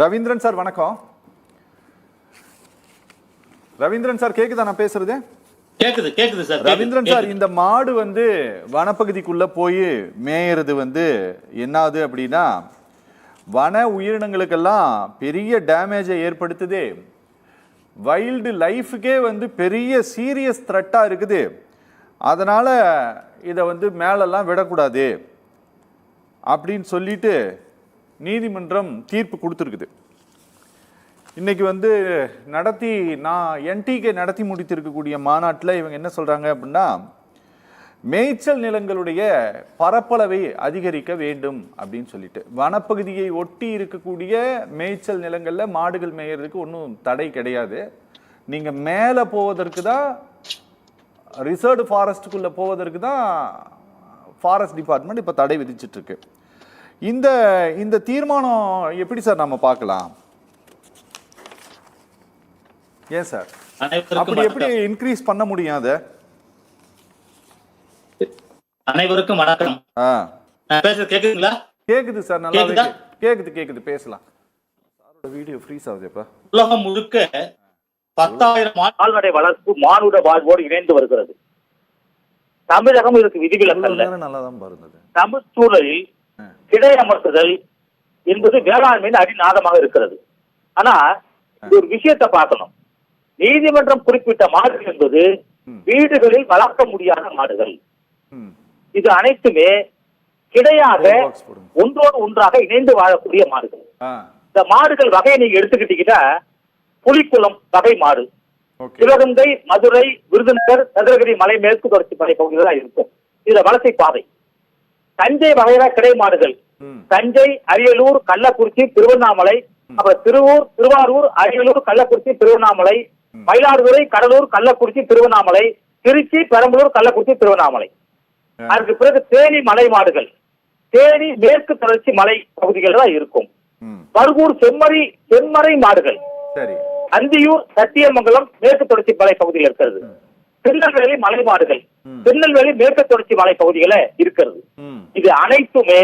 Ravindran sir வணக்கம். Ravindran sir கேக்குதா நான் பேசுறது? கேக்குது சார். ரவீந்திரன் சார், இந்த மாடு வனப்பகுதிக்குள்ள போய் மேயறது என்னாது அப்படின்னா வன உயிரினங்களுக்கெல்லாம் பெரிய டேமேஜை ஏற்படுத்துது. வைல்டு லைஃபுக்கே பெரிய சீரியஸ் த்ரெட்டா இருக்குது. அதனால இதை மேலெல்லாம் விடக்கூடாது அப்படின்னு சொல்லிட்டு நீதிமன்றம் தீர்ப்பு கொடுத்துருக்குது. இன்னைக்கு என்டிகே நடத்தி முடித்திருக்கக்கூடிய மாநாட்டில் இவங்க என்ன சொல்றாங்க அப்படின்னா, மேய்ச்சல் நிலங்களுடைய பரப்பளவை அதிகரிக்க வேண்டும் அப்படின்னு சொல்லிட்டு வனப்பகுதியை ஒட்டி இருக்கக்கூடிய மேய்ச்சல் நிலங்கள்ல மாடுகள் மேயறதுக்கு ஒன்றும் தடை கிடையாது. நீங்க மேலே போவதற்கு தான், ரிசர்வ்டு ஃபாரஸ்ட்டுக்குள்ள போவதற்கு தான் ஃபாரஸ்ட் டிபார்ட்மெண்ட் இப்போ தடை விதிச்சிட்டு இருக்கு. இந்த தீர்மானம் எப்படி சார் நம்ம பார்க்கலாம்? ஏன் சார் அப்படி எப்படி இன்க்ரீஸ் பண்ண முடியும்? அத அனைவருக்கும் வணக்கம். நான் பேசுறது கேக்குதுங்களா? கேக்குது சார், நல்லா கேக்குது பேசலாம். சாரோட வீடியோ ஃப்ரீஸ் ஆகுதுப்பா. உலகம் முழுக்க 10,000 கால்நடை வளர்ப்பு மானுட வாழ்வோடு இணைந்து வருகிறது. தமிழகம் இதுக்கு விதிவிலக்கல்ல. நல்லா தான் பாருங்க. தமிழ் சூழலில் கிடை அமர்த்துதல் என்பது வேளாண்மையின் அடிநாதமாக இருக்கிறது. ஆனா ஒரு விஷயத்தை பார்க்கணும். நீதிமன்றம் குறிப்பிட்ட மாடுகள் என்பது வீடுகளில் வளர்க்க முடியாத மாடுகள். இது அனைத்துமே கிடையாக ஒன்றோடு ஒன்றாக இணைந்து வாழக்கூடிய மாடுகள். இந்த மாடுகள் வகையை நீங்க எடுத்துக்கிட்டீங்கன்னா, புலிக்குளம் வகை மாடு, சிவகங்கை, மதுரை, விருதுநகர், சதுரகிரி மலை மேற்கு தொடர்ச்சி மலை பகுதிகளாக இருக்கும். இதுல வலசை பாதை. தஞ்சை வகையில கிடை மாடுகள் தஞ்சை, அரியலூர், கள்ளக்குறிச்சி, திருவண்ணாமலை, அப்புறம் திருவாரூர், அரியலூர், கள்ளக்குறிச்சி, திருவண்ணாமலை, மயிலாடுதுறை, கடலூர், கள்ளக்குறிச்சி, திருவண்ணாமலை, திருச்சி, பெரம்பலூர், கள்ளக்குறிச்சி, திருவண்ணாமலை. அதுக்கு பிறகு தேனி மலை மாடுகள் தேனி மேற்கு தொடர்ச்சி மலை பகுதிகள் தான் இருக்கும். பர்கூர் செம்மறை மாடுகள் அந்தியூர், சத்தியமங்கலம் மேற்கு தொடர்ச்சி மலை பகுதியில் இருக்கிறது. திருநெல்வேலி மலை மாடுகள் திருநெல்வேலி மேற்கு தொடர்ச்சி மலை பகுதிகள இருக்கிறது. இது அனைத்துமே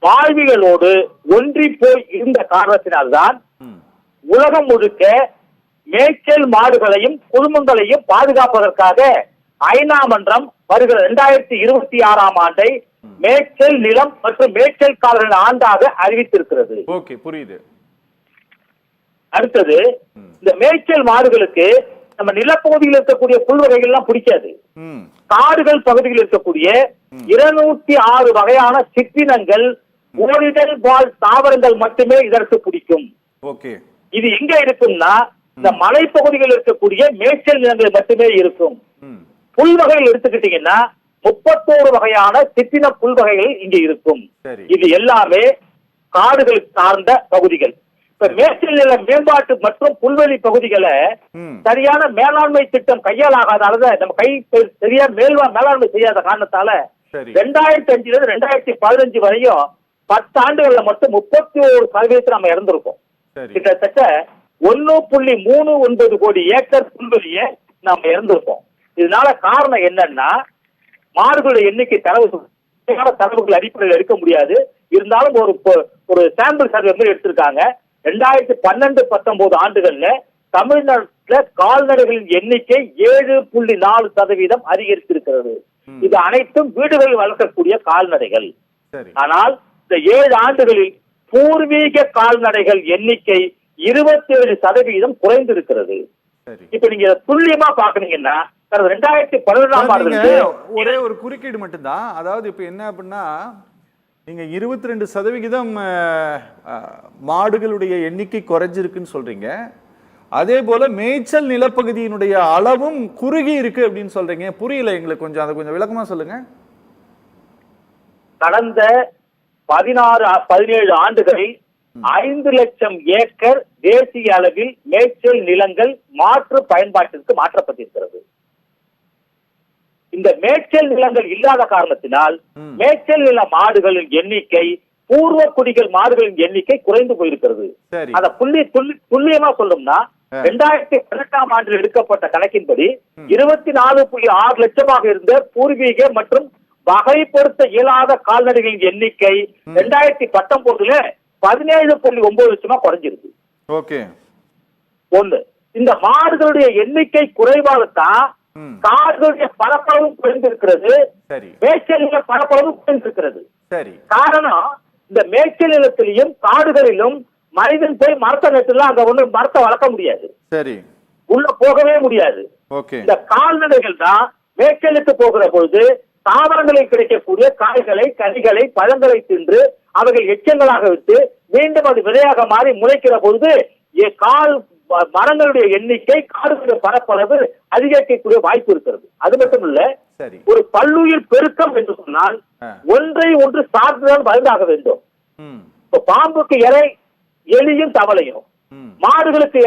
வாழ்விகளோடு ஒன்றி போய் இருந்த காரணத்தினால்தான் உலகம் முழுக்க மேய்ச்சல் மாடுகளையும் குடும்பங்களையும் பாதுகாப்பதற்காக ஐநா மன்றம் வருகிற 2026ஆம் ஆண்டை மேய்ச்சல் நிலம் மற்றும் மேய்ச்சல் காலங்கள் ஆண்டாக அறிவித்திருக்கிறது. ஓகே, புரியுது. அடுத்தது, இந்த மேய்ச்சல் மாடுகளுக்கு நம்ம நிலப்பகுதியில் இருக்கக்கூடிய புல் வகைகள் எல்லாம் பிடிக்காது. காடுகள் பகுதியில் இருக்கக்கூடிய 206 வகையான சிற்றினங்கள், ஓரிடல் வாழ் தாவரங்கள் மட்டுமே இதற்கு பிடிக்கும். இது எங்க இருக்கும்னா, இந்த மலைப்பகுதிகளில் இருக்கக்கூடிய மேய்ச்சல் நிலங்கள் மட்டுமே இருக்கும். புல் வகைகள் எடுத்துக்கிட்டீங்கன்னா 31 வகையான சிற்றின புல் வகைகள் இங்க இருக்கும். இது எல்லாமே காடுகள் சார்ந்த பகுதிகள். இப்ப மேய்ச்சல் நில மேம்பாட்டு மற்றும் புல்வெளி பகுதிகளை சரியான மேலாண்மை திட்டம் கையாளாகாத, நம்ம சரியா மேலாண்மை செய்யாத காரணத்தால 2005 2015 வரையும் 10 ஆண்டுகள்ல மட்டும் 31% நம்ம இறந்திருக்கோம். கிட்டத்தட்ட 1.39 கோடி ஏக்கர் புல்வெளியை நாம இறந்திருக்கோம். இதனால காரணம் என்னன்னா, மாடுகளுடைய எண்ணிக்கை தரவுகள் அடிப்படையில் எடுக்க முடியாது. இருந்தாலும் ஒரு சாம்பிள் சர்வே எடுத்திருக்காங்க. 2012-19 ஆண்டுகள்ல தமிழ்நாட்டுல கால்நடைகளின் எண்ணிக்கை 7.4% அதிகரித்திருக்கிறது. இது அனைத்தும் வீடுகளில் வளர்க்கக்கூடிய கால்நடைகள். ஆனால் இந்த 7 ஆண்டுகளில் பூர்வீக கால்நடைகள் எண்ணிக்கை 27% குறைந்திருக்கிறது. இப்ப நீங்க துல்லியமா பாக்குறீங்கன்னா 2012ஆம் ஆண்டு ஒரே ஒரு குறுக்கீடு மட்டும்தான். அதாவது இப்ப என்ன அப்படின்னா, நீங்க 22% மாடுகளுடைய எண்ணிக்கை குறைஞ்சிருக்குன்னு சொல்றீங்க. அதே போல மேய்ச்சல் நிலப்பகுதியினுடைய அளவும் குறுகி இருக்கு அப்படின்னு சொல்றீங்க. புரியல எங்களுக்கு, அதை கொஞ்சம் விளக்கமா சொல்லுங்க. கடந்த 16-17 ஆண்டுகளில் 5 லட்சம் ஏக்கர் தேசிய அளவில் மேய்ச்சல் நிலங்கள் மாற்று பயன்பாட்டிற்கு மாற்றப்பட்டிருக்கிறது. இந்த மேய்ச்சல் நிலங்கள் இல்லாத காரணத்தினால் மேய்ச்சல் நில மாடுகளின் எண்ணிக்கை, பூர்வ குடிகள் மாடுகளின் எண்ணிக்கை குறைந்து போயிருக்கிறது. அத துல்லியமா சொல்லணும்னா 2018ஆம் ஆண்டில் எடுக்கப்பட்ட கணக்கின்படி 24.6 லட்சமாக இருந்த பூர்வீக மற்றும் வகைப்படுத்த இயலாத கால்நடைகளின் எண்ணிக்கை 2019 17.9 லட்சமா குறைஞ்சிருக்கு. ஓகே. ஒண்ணு, இந்த மாடுகளுடைய எண்ணிக்கை குறைவாகத்தான் காடுகளுடைய பரப்பளவும் குறைந்திருக்கிறது, சரி. மேய்ச்சல் நில பரப்பளவும் குறைந்திருக்கிறது. சரி. காரணம், இந்த மேய்ச்சல் நிலத்திலையும் காடுகளிலும் மனிதன் போய் மரத்தை நட்டுலாம் அங்க ஒண்ணு மரத்தை வளர்க்க முடியாது, சரி, உள்ள போகவே முடியாது. ஓகே. இந்த கால்நடைகள் தான் மேய்ச்சலுக்கு போகிற பொழுது தாவரங்களில் கிடைக்கக்கூடிய காய்களை, கனிகளை, பழங்களை தின்று அவைகள் எச்சங்களாக விட்டு மீண்டும் அது விதையாக மாறி முளைக்கிற பொழுது கால் மரங்களுடைய எண்ணிக்கை, காடுகளுடைய பரப்பளவு அதிகரிக்கக்கூடிய வாய்ப்பு இருக்கிறது. அது மட்டும் இல்ல, ஒரு பல்லுயிர் பெருக்கம் என்று சொன்னால் ஒன்றை ஒன்று சார்ந்துதான் வளர்ந்தாக வேண்டும். இப்ப பாம்புக்கு இறை எலியும் தவளையும், மாடுகளுக்கு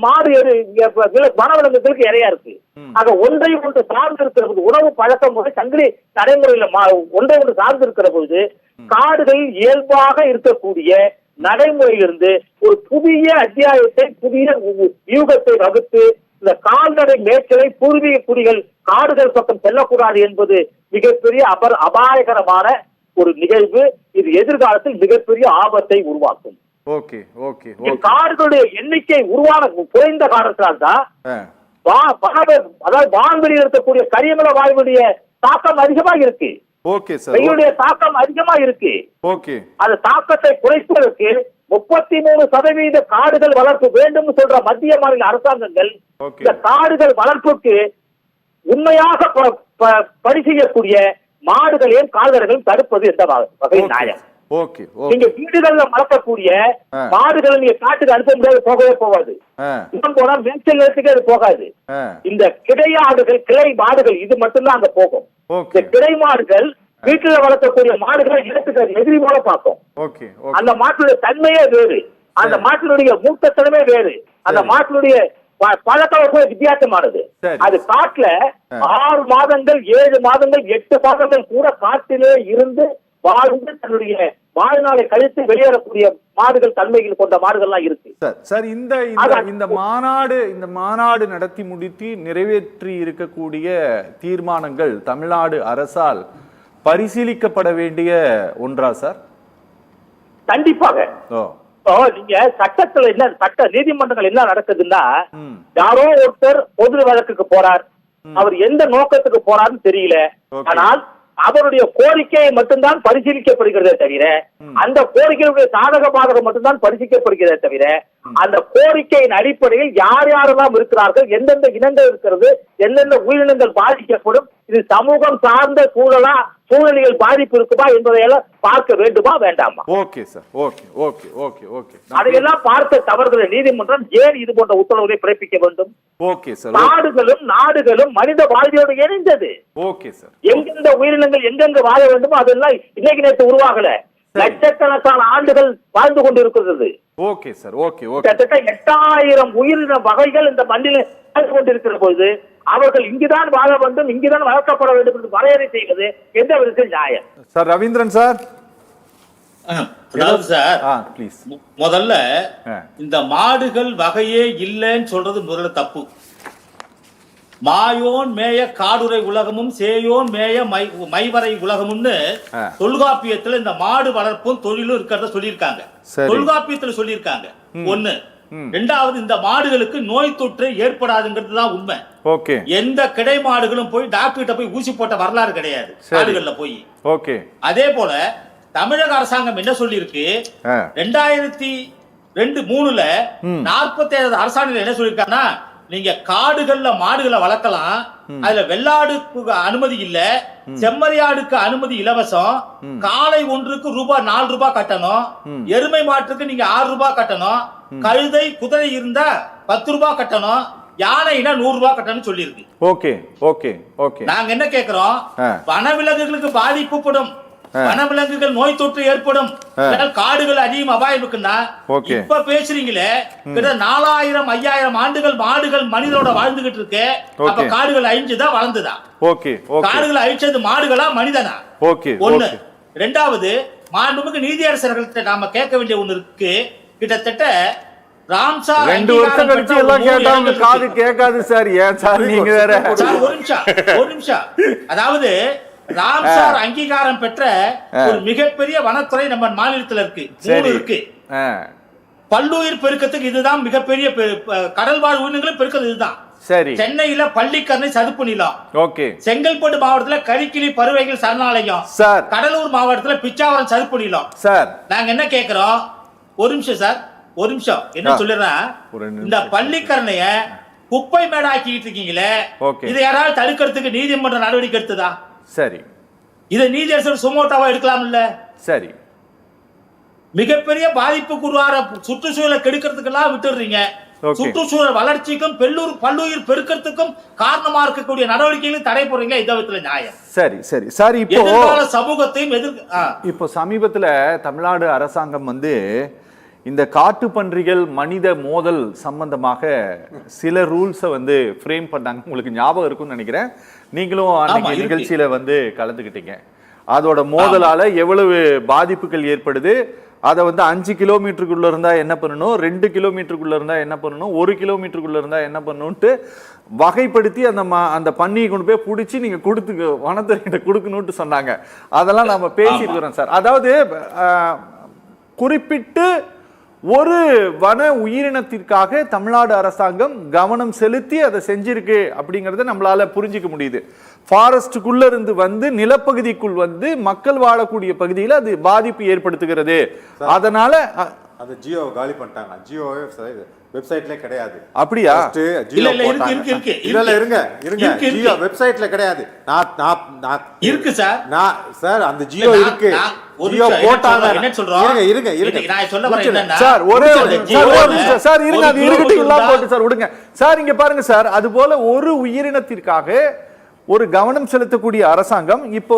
மாடு வனவிலங்குகளுக்கு இறையா இருக்கு. ஆக ஒன்றை ஒன்று சார்ந்து இருக்கிற போது, உணவு பழக்க முறை சங்கிலி நடைமுறையில ஒன்றை ஒன்று சார்ந்து இருக்கிற பொழுது காடுகளில் இயல்பாக இருக்கக்கூடிய நடைமுறையிலிருந்து ஒரு புதிய அத்தியாயத்தை, புதிய வியூகத்தை வகுத்து இந்த கால்நடை மேய்ச்சலை பூர்வீக குடிகள் காடுகள் பக்கம் செல்லக்கூடாது என்பது மிகப்பெரிய அபாயகரமான ஒரு நிகழ்வு. இது எதிர்காலத்தில் மிகப்பெரிய ஆபத்தை உருவாக்கும். காடுகளுடைய எண்ணிக்கை குறைந்த காரணத்தால் தான் அதாவது வான்வெளியில் இருக்கக்கூடிய கரியமல வாயுடைய தாக்கம் அதிகமாக இருக்கு. வெயிலுடைய தாக்கம் அதிகமா இருக்கு. அந்த தாக்கத்தை குறைப்பதற்கு 33% காடுகள் வளர்ப்பு வேண்டும் சொல்ற மத்திய மாநில அரசாங்கங்கள் இந்த காடுகள் வளர்ப்புக்கு உண்மையாக பணி செய்யக்கூடிய மாடுகளையும் கால்நடைகளையும் தடுப்பது எந்த வகையில் நியாயம்? நீங்க வீடுகள்ல வளர்க்கக்கூடிய மாடுகளை நீங்க காட்டுக்கு அனுப்ப முடியாது, போகவே போகாது. இன்னும் போனா மேய்ச்சல் நிலத்துக்கு அது போகாது. இந்த கிடையாடுகள், கிளை மாடுகள் இது மட்டும்தான் அங்க போகும். இந்த கிடை மாடுகள் வீட்டுல வளர்க்கக்கூடிய மாடுகளை இடத்துக்கு எதிரி போல பார்க்கும். அந்த மாட்டுடைய தன்மையே வேறு, அந்த மாட்டினுடைய மூட்டத்தனமே வேறு, அந்த மாட்டினுடைய பழக்க வித்தியாசமானது. அது காட்டுல 6 மாதங்கள் 7 மாதங்கள் 8 மாதங்கள் கூட காட்டிலே இருந்து வாழ்ந்து தன்னுடைய வாழ்நாளை கழித்து வெளியேறக்கூடிய மாடுகள், தன்மைகள் கொண்ட மாடுகள்லாம் இருக்கு. சார், இந்த மாநாடு நடத்தி முடித்து நிறைவேற்றி இருக்கக்கூடிய தீர்மானங்கள் தமிழ்நாடு அரசால் பரிசீலிக்கப்பட வேண்டிய ஒன்றா சார்? கண்டிப்பாக. நீங்க சட்டத்துல என்ன, சட்ட நீதிமன்றங்கள் என்ன நடக்குதுன்னா, யாரோ ஒருத்தர் பொது வழக்குக்கு போறார், அவர் எந்த நோக்கத்துக்கு போறாருன்னு தெரியல, ஆனால் அவருடைய கோரிக்கையை மட்டும்தான் பரிசீலிக்கப்படுகிறதே தவிர, அந்த கோரிக்கையுடைய சாதக பாதகம் மட்டும்தான் பரிசீலிக்கப்படுகிறதே தவிர, அந்த கோரிக்கையின் அடிப்படையில் யார் யாரெல்லாம் இருக்கிறார்கள், எந்தெந்த இனங்கள் இருக்கிறது, எந்தெந்த உயிரினங்கள் பாதிக்கப்படும், இது சமூகம் சார்ந்த சூழலியல் பாதிப்பு இருக்குமா என்பதையெல்லாம் பார்க்க வேண்டுமா வேண்டாமா? அதையெல்லாம் பார்க்க தவறுகிற நீதிமன்றம் ஏன் இது போன்ற உத்தரவுகளை பிறப்பிக்க வேண்டும்? நாடுகளும் மனித வாழ்வியோடு இணைந்தது. எங்கெந்த உயிரினங்கள் எங்கெங்க வாழ வேண்டுமோ அதெல்லாம் இன்னைக்கு நேற்று உருவாகல, லட்சக்கணக்கான ஆண்டுகள் வாழ்ந்து கொண்டிருக்கிறது. கிட்டத்தட்ட 8000 உயிரின வகைகள் இந்த மண்ணில் வாழ்ந்து கொண்டிருக்கிற போது அவர்கள் இங்குதான் வாழ வேண்டும், இங்குதான் வளர்க்கப்பட வேண்டும் என்று வரையறை செய்வது எந்த விதத்தில் நியாயம்? சார் ரவீந்திரன் சார், அதாவது சார், முதல்ல இந்த மாடுகள் வகையே இல்லைன்னு சொல்றது முதல்ல தப்பு. மாயோன் மேய காடுரை உலகமும் சேயோன் மேய மைவரை உலகமும்னு தொல்காப்பியத்துல இந்த மாடு வளர்ப்பும் தொழிலும் இருக்கிறத சொல்லியிருக்காங்க. தொல்காப்பியத்துல சொல்லியிருக்காங்க. ஒண்ணு. ரெண்டாவது, இந்த மாடுகளுக்கு நோய் தொற்று ஏற்படாதுங்கிறது தான் உண்மை. எந்த கிடை மாடுகளும் போய் டாக்டர் கிட்ட போய் ஊசி போட்ட வரலாறு கிடையாது காடுகள்ல போய். அதே போல தமிழக அரசாங்கம் என்ன சொல்லி இருக்கு, 2002-3ல 47 அரசாணையில என்ன சொல்லிருக்காங்கன்னா, நீங்க காடுகள்ல மாடுகளை வளர்க்கலாம், அதுல வெள்ளாடுக்கு அனுமதி இல்ல, செம்மறியாடுக்கு அனுமதி இலவசம், காளை ஒன்றுக்கு ₹4 கட்டணும், எருமை மாட்டுக்கு நீங்க ₹6 கட்டணும், கழுதை குதிரை இருந்தா ₹10 கட்டணும், யானைனா ₹100 கட்டணும் சொல்லியிருக்கு. நாங்க என்ன கேக்குறோம், வனவிலங்குகளுக்கு பாதிப்புப்படும், வனவிலங்குகள் நோய் தொற்று ஏற்படும், காடுகள் அதிகம் அபாயம் இருக்குன்னா இப்ப பேசுறீங்களே, கிட்ட 4000-5000 ஆண்டுகள் மாடுகள் மனிதனோட வாழ்ந்துகிட்டு இருக்கு. அப்ப காடுகள் அழிஞ்சுதான் வளர்ந்துதா? காடுகள் அழிச்சது மாடுகளா மனிதனா? ஒண்ணு. ரெண்டாவது, மாண்புமிகு நீதியரசர்கள்ட்ட நாம கேட்க வேண்டிய ஒண்ணு இருக்கு. கிட்டத்தட்ட ராம்சார் 2 வருஷம் கழிச்சு எல்லாம் கேட்டா காது கேட்காது சார். ஏன் சார் நீங்க வேற? ஒரு நிமிஷம். அதாவது ராம்சார் அங்கீகாரம் பெற்ற ஒரு மிகப்பெரிய வனத்துறை நம்ம மாநிலத்துல இருக்கு, மூணு இருக்கு. பல்லுயிர் பெருக்கத்துக்கு இதுதான் மிகப்பெரிய கடல் வாழ் உயிரினங்களும் பெருக்கிறது இதுதான். சரி. சென்னையில பள்ளிக்கரணை சதுப்பு நிலம், ஓகே. செங்கல்பட்டு மாவட்டத்துல கரிக்கிளி பறவைகள் சரணாலயம் சார், கடலூர் மாவட்டத்துல பிச்சாவரம் சதுப்பு நிலம் சார். நாங்க என்ன கேக்குறோம், ஒரு நிமிஷம் சார், ஒரு நிமிஷம் என்ன சொல்லிடுறேன், இந்த பள்ளிக்கரணைய குப்பை மேடாக்கிட்டு இருக்கீங்களே, இதை யாராவது தடுக்கிறதுக்கு நீதிமன்ற நடவடிக்கை எடுத்ததா? சரி. இதை நீதியரசர் சுமோட்டாவா எடுக்கலாம் இல்ல? சரி. மிகப்பெரிய பாதிப்புக்குள்ளார சுற்றுச்சூழலை கெடுக்கிறதுக்கெல்லாம் விட்டுடுறீங்க. சுற்றுச்சூழல் வளர்ச்சிக்கும் பல்லுயிர் பெருக்கத்துக்கும் காரணமா இருக்கக்கூடிய நடவடிக்கைகளும் தடை போடுறீங்க. இந்த விதத்துல நியாயம். சரி சரி சார். இப்போ சமூகத்தையும் இப்போ சமீபத்துல தமிழ்நாடு அரசாங்கம் இந்த காட்டு பன்றிகள் மனித மோதல் சம்பந்தமாக சில ரூல்ஸை ஃப்ரேம் பண்ணாங்க. உங்களுக்கு ஞாபகம் இருக்கும்னு நினைக்கிறேன். நீங்களும் அன்னைக்கு நிகழ்ச்சியில கலந்துக்கிட்டீங்க. அதோட மோதலால எவ்வளவு பாதிப்புகள் ஏற்படுது, அதை 5 கிலோமீட்டருக்குள்ள இருந்தா என்ன பண்ணணும், 2 கிலோமீட்டருக்குள்ள இருந்தா என்ன பண்ணணும், 1 கிலோமீட்டருக்குள்ள இருந்தா என்ன பண்ணணும்ட்டு வகைப்படுத்தி அந்த பன்னியை கொண்டு போய் பிடிச்சி நீங்க வனத்துறையிட்ட கொடுக்கணும்ட்டு சொன்னாங்க. அதெல்லாம் நாம பேசியிருக்கிறோம் சார். அதாவது குறிப்பிட்டு ஒரு வன உயிரினத்திற்காக தமிழ்நாடு அரசாங்கம் கவனம் செலுத்தி அதை செஞ்சிருக்கு அப்படிங்கறத நம்மளால புரிஞ்சுக்க முடியுது. ஃபாரஸ்டுக்குள்ள இருந்து நிலப்பகுதிக்குள் மக்கள் வாழக்கூடிய பகுதியில் அது பாதிப்பு ஏற்படுத்துகிறது. அதனால அந்த ஜியோ காலி பண்ணிட்டாங்க. ஜியோ வெப்சைட்ல கிடையாது. அப்படியா? இல்ல இருங்க ஜியோ வெப்சைட்ல கிடையாது. இருக்கு சார். சார் அந்த ஜியோ இருக்கு. ஜியோ போட்டாங்க. என்ன சொல்றோம்? இருங்க நான் சொல்ல வரேன் என்னன்னா சார் சார் இருங்க, அது இருக்கட்டும், எல்லாம் போட்டு சார் விடுங்க சார். இங்க பாருங்க சார், அது போல ஒரு உயிரினத்திற்காக ஒரு கவனம் செலுத்தக்கூடிய அரசாங்கம் இப்போ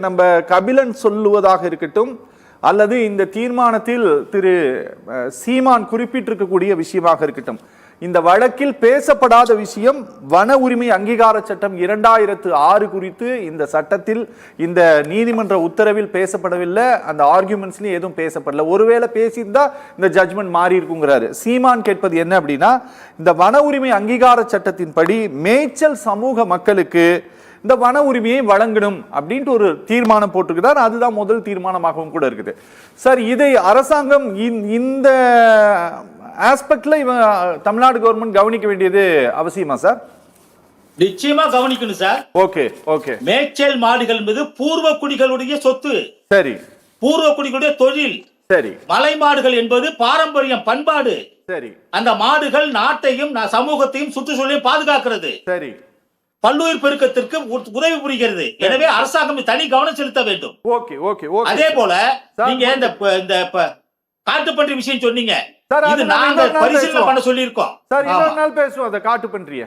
நம்ம கபிலன் சொல்லுவதாக இருக்கட்டும், அல்லது இந்த தீர்மானத்தில் திரு சீமான் குறிப்பிட்டிருக்கக்கூடிய விஷயமாக இருக்கட்டும், இந்த வழக்கில் பேசப்படாத விஷயம் வன உரிமை அங்கீகார சட்டம் 2006 குறித்து இந்த சட்டத்தில் இந்த நீதிமன்ற உத்தரவில் பேசப்படவில்லை. அந்த ஆர்குமெண்ட்ஸ்லயும் எதுவும் பேசப்படல. ஒருவேளை பேசியிருந்தா இந்த ஜட்ஜ்மெண்ட் மாறி இருக்குங்கிறாரு. சீமான் கேட்பது என்ன அப்படின்னா, இந்த வன உரிமை அங்கீகார சட்டத்தின்படி மேய்ச்சல் சமூக மக்களுக்கு இந்த வன உரிமையை வழங்கணும் அப்படின்ட்டு ஒரு தீர்மானம் போட்டிருக்கிறார். அதுதான் முதல் தீர்மானமாகவும் கூட இருக்குது. சார், இதை அரசாங்கம் இந்த ஆஸ்பெக்ட்ல தமிழ்நாடு கவர்மெண்ட் கவனிக்க வேண்டியது அவசியமா சார்? நிச்சயமா கவனிக்கணும் சார். Okay okay. மேய்ச்சல் மாடுகள் என்பது பூர்வ குடிகளுடைய சொத்து. சரி. பூர்வ குடிகளுடைய தொழில். சரி. மலை மாடுகள் என்பது பாரம்பரியம், பண்பாடு. சரி. அந்த மாடுகள் நாட்டையும் சமூகத்தையும் சுற்றுச்சூழலையும் பாதுகாக்கிறது. சரி. பல்லுயிர் பெருக்கத்திற்கு உதவி புரிகிறது. எனவே அரசாங்கம் தனி கவனம் செலுத்த வேண்டும். Okay okay. அதே போல நீங்க இந்த காட்டுப்பன்றி விஷயம் சொன்னீங்க. இது நாங்க பரிசீலனை பண்ண சொல்லி இருக்கோம். சார், இன்னொரு நாள் பேசுவோம் அந்த காட்டுப்பன்றிய.